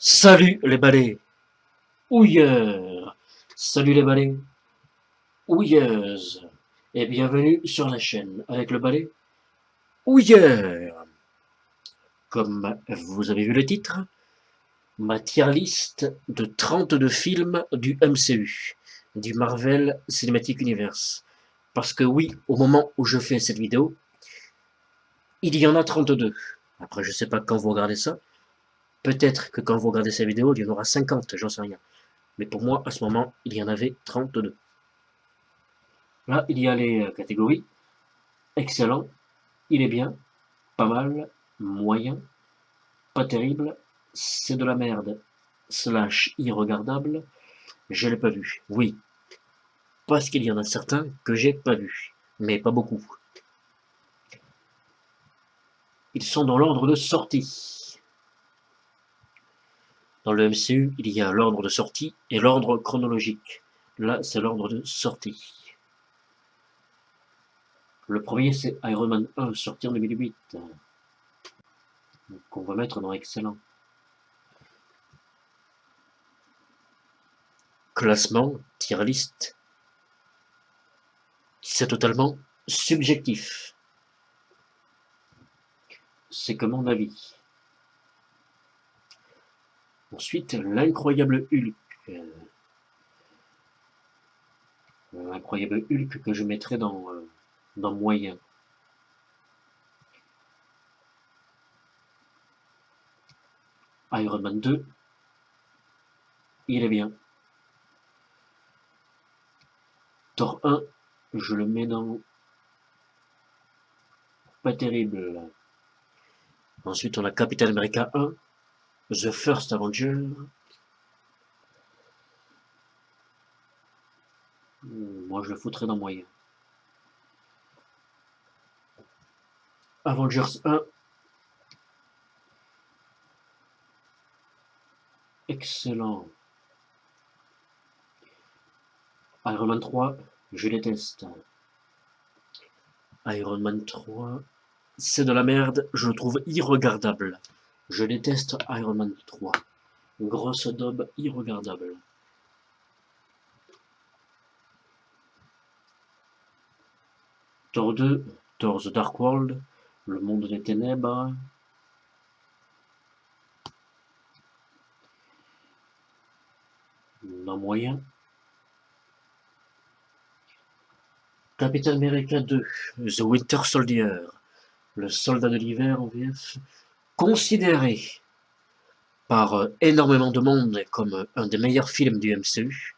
Salut les balais houilleurs, salut les balais houilleuses, et bienvenue sur la chaîne avec le balai houilleur. Comme vous avez vu le titre, ma tier list de 32 films du MCU, du Marvel Cinematic Universe. Parce que oui, au moment où je fais cette vidéo, il y en a 32. Après, je sais pas quand vous regardez ça. Peut-être que quand vous regardez cette vidéo, il y en aura 50, j'en sais rien. Mais pour moi, à ce moment, il y en avait 32. Là, il y a les catégories. Excellent, il est bien, pas mal, moyen, pas terrible, c'est de la merde, slash irregardable, je l'ai pas vu. Oui, parce qu'il y en a certains que j'ai pas vus, mais pas beaucoup. Ils sont dans l'ordre de sortie. Dans le MCU, il y a l'ordre de sortie et l'ordre chronologique. Là, c'est l'ordre de sortie. Le premier, c'est Iron Man 1, sorti en 2008. Qu'on va mettre dans excellent. Classement, tier list, c'est totalement subjectif. C'est que mon avis. Ensuite, l'incroyable Hulk. L'incroyable Hulk que je mettrai dans moyen. Iron Man 2, il est bien. Thor 1, je le mets dans pas terrible. Ensuite, on a Captain America 1, The First Avenger. Moi, je le foutrais dans moyen. Avengers 1, excellent. Iron Man 3, je déteste. Iron Man 3, c'est de la merde, je le trouve irregardable. Je déteste Iron Man 3. Grosse daube irregardable. Thor 2, Thor The Dark World, le monde des ténèbres. Non moyen. Captain America 2, The Winter Soldier, le soldat de l'hiver en VF, considéré par énormément de monde comme un des meilleurs films du MCU.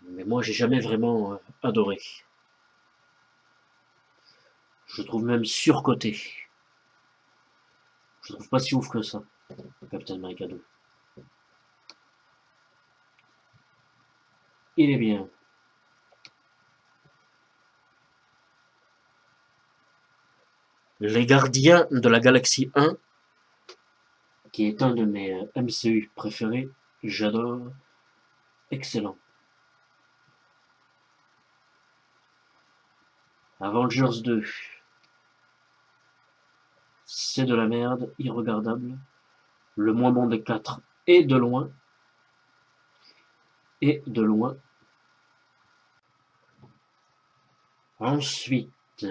Mais moi, j'ai jamais vraiment adoré. Je trouve même surcoté. Je trouve pas si ouf que ça, Captain America 2. Il est bien. Les Gardiens de la Galaxie 1, qui est un de mes MCU préférés, j'adore. Excellent. Avengers 2, c'est de la merde, irregardable. Le moins bon des 4, et de loin. Et de loin. Ensuite,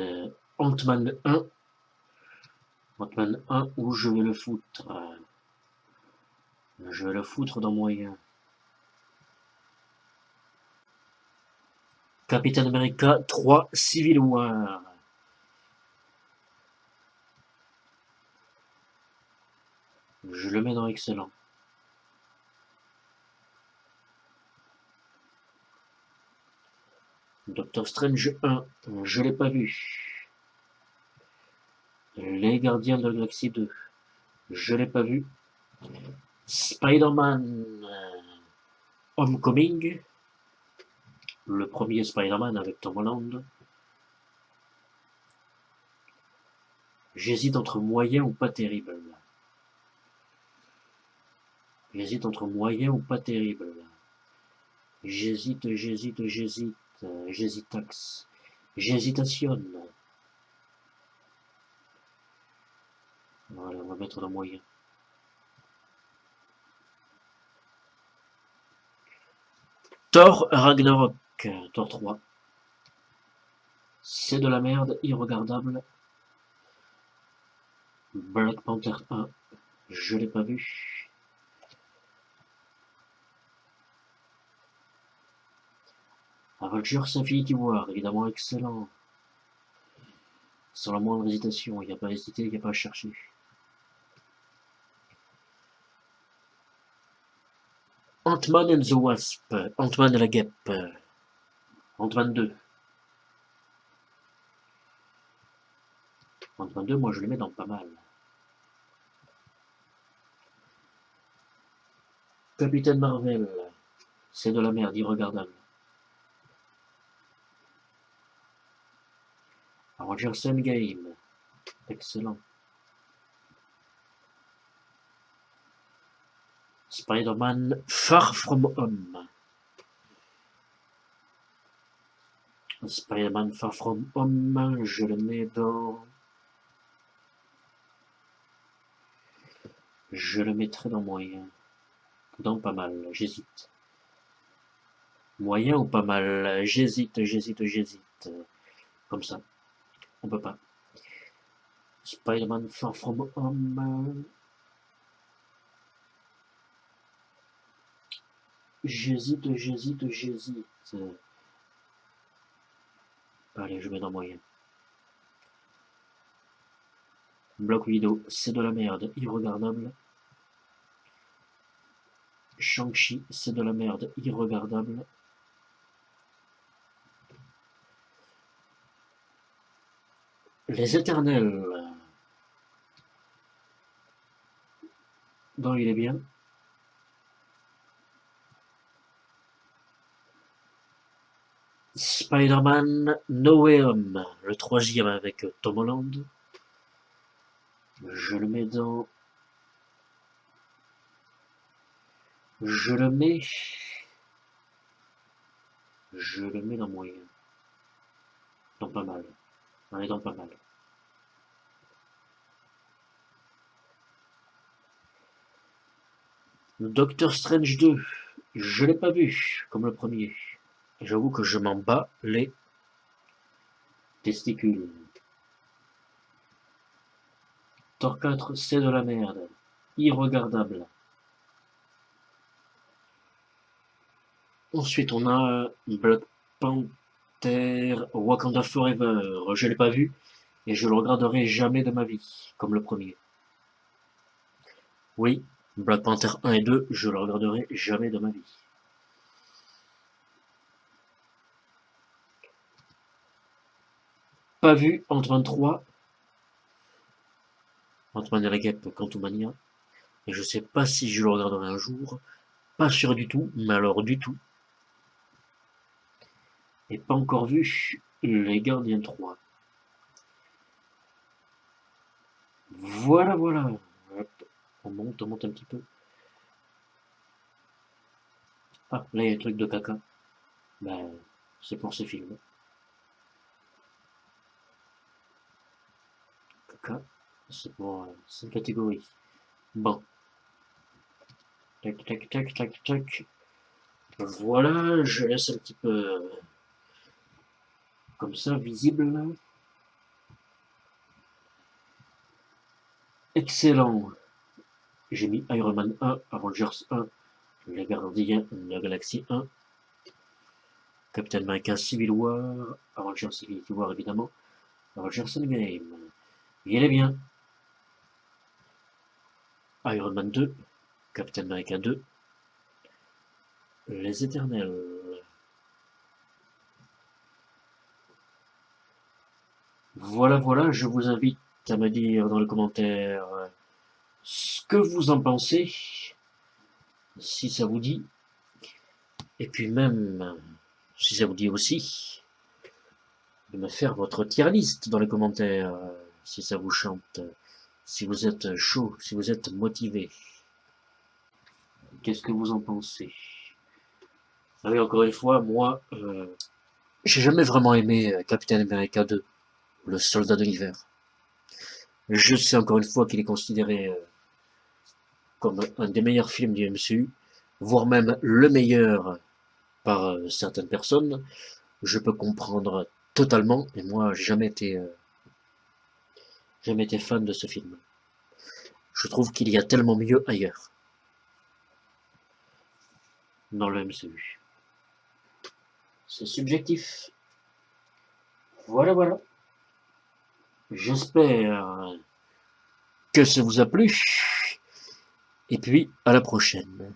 Ant-Man 1. Ant-Man 1, où je vais le foutre. Je vais le foutre dans moyen. Captain America 3, Civil War. Je le mets dans excellent. Doctor Strange 1, je l'ai pas vu. Les Gardiens de la Galaxie 2, je l'ai pas vu. Spider-Man Homecoming, le premier Spider-Man avec Tom Holland. J'hésite entre moyen ou pas terrible. J'hésite entre moyen ou pas terrible. J'hésite. J'hésitax. J'hésitation. Voilà, on va mettre le moyen. Thor Ragnarok, Thor 3. C'est de la merde, irregardable. Black Panther 1, je l'ai pas vu. Avengers Infinity War, évidemment excellent. Sans la moindre hésitation, il n'y a pas à hésiter, il n'y a pas à chercher. Ant-Man and the Wasp, Ant-Man et la guêpe, Ant-Man 2. Ant-Man 2, moi je le mets dans pas mal. Capitaine Marvel, c'est de la merde, irregardable. Avengers Endgame, excellent. Spider-Man Far From Home. Spider-Man Far From Home, je le mets dans... Je le mettrai dans moyen. Dans pas mal, j'hésite. Moyen ou pas mal? J'hésite. Comme ça, on peut pas. Spider-Man Far From Home. J'hésite. Allez, je mets dans moyen. Black Widow, c'est de la merde, irregardable. Shang-Chi, c'est de la merde, irregardable. Les Éternels. Non, il est bien. Spider-Man No Way Home, le troisième avec Tom Holland. Je le mets dans... Je le mets dans moyen. Dans pas mal. On est dans pas mal. Doctor Strange 2, je l'ai pas vu, comme le premier. J'avoue que je m'en bats les testicules. Thor 4, c'est de la merde. Irregardable. Ensuite, on a Black Panther Wakanda Forever. Je l'ai pas vu et je le regarderai jamais de ma vie, comme le premier. Oui, Black Panther 1 et 2, je le regarderai jamais de ma vie. Pas vu Ant-Man 3, Ant-Man et la guêpe Quantumania, et je sais pas si je le regarderai un jour. Pas sûr du tout, mais alors du tout. Et pas encore vu Les Gardiens 3. Voilà. Hop, on monte un petit peu. Ah, là il y a un truc de caca. Ben, c'est pour ces films. Caca, c'est pour cette catégorie. Bon. Tac. Voilà, je laisse un petit peu comme ça, visible. Excellent. J'ai mis Iron Man 1, Avengers 1, Les Gardiens de la Galaxie 1, Captain America Civil War, Avengers Civil War évidemment, Avengers Endgame. Il est bien. Iron Man 2, Captain America 2, Les Éternels. Voilà, je vous invite à me dire dans les commentaires ce que vous en pensez, si ça vous dit, et puis même, si ça vous dit aussi, de me faire votre tier list dans les commentaires, si ça vous chante, si vous êtes chaud, si vous êtes motivé. Qu'est-ce que vous en pensez? Ah oui, encore une fois, moi, j'ai jamais vraiment aimé Captain America 2, le soldat de l'hiver. Je sais encore une fois qu'il est considéré comme un des meilleurs films du MCU, voire même le meilleur par certaines personnes, je peux comprendre totalement, et moi j'ai jamais été fan de ce film. Je trouve qu'il y a tellement mieux ailleurs, dans le MCU. C'est subjectif. Voilà, voilà. J'espère que ça vous a plu. Et puis, à la prochaine.